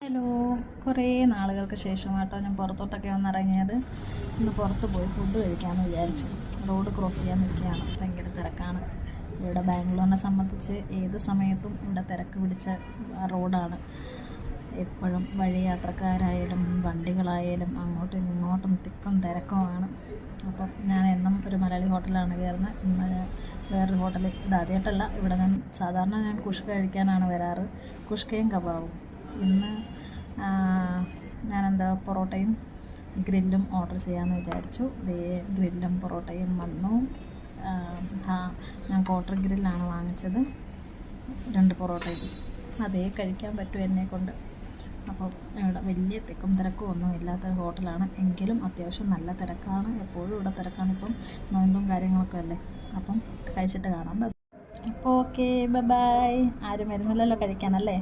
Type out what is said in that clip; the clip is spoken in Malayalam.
ഹലോ, കുറേ നാളുകൾക്ക് ശേഷമാട്ടോ ഞാൻ പുറത്തോട്ടൊക്കെ വന്നിറങ്ങിയത്. ഇന്ന് പുറത്ത് പോയി ഫുഡ് കഴിക്കാമെന്ന് വിചാരിച്ചു. റോഡ് ക്രോസ് ചെയ്യാൻ നിൽക്കുകയാണ്. ഭയങ്കര തിരക്കാണ് ഇവിടെ. ബാംഗ്ലൂരിനെ സംബന്ധിച്ച് ഏത് സമയത്തും ഇവിടെ തിരക്ക് പിടിച്ച റോഡാണ്. എപ്പോഴും വഴി യാത്രക്കാരായാലും വണ്ടികളായാലും അങ്ങോട്ടും ഇങ്ങോട്ടും തിക്കും തിരക്കുമാണ്. അപ്പം ഞാൻ എന്നും ഒരു മലയാളി ഹോട്ടലാണ് കയറുന്നത്. ഇന്ന് വേറൊരു ഹോട്ടലിൽ, ഇതാദ്യമായിട്ടല്ല, ഇവിടെ സാധാരണ ഞാൻ കുഷ്ക കഴിക്കാനാണ് വരാറ്, കുഷ്കയും കബാബും. ഇന്ന് ഞാനെന്താ പൊറോട്ടയും ഗ്രില്ലും ഓർഡർ ചെയ്യാമെന്ന് വിചാരിച്ചു. ഗ്രില്ലും പൊറോട്ടയും വന്നു. ഞാൻ ക്വാർട്ടർ ഗ്രില്ലാണ് വാങ്ങിച്ചത്, 2 പൊറോട്ടയും. അതേ കഴിക്കാൻ പറ്റും എന്നെക്കൊണ്ട്. അപ്പോൾ ഇവിടെ വലിയ തിക്കും തിരക്കും ഒന്നും ഇല്ലാത്ത ഹോട്ടലാണ്, എങ്കിലും അത്യാവശ്യം നല്ല തിരക്കാണ്. എപ്പോഴും ഇവിടെ തിരക്കാണ്. ഇപ്പം നോയമ്പും കാര്യങ്ങളൊക്കെ അല്ലേ. അപ്പം കഴിച്ചിട്ട് കാണാം. അപ്പോൾ ഓക്കെ, ബൈ. ആരും വരുന്നില്ലല്ലോ കഴിക്കാനല്ലേ.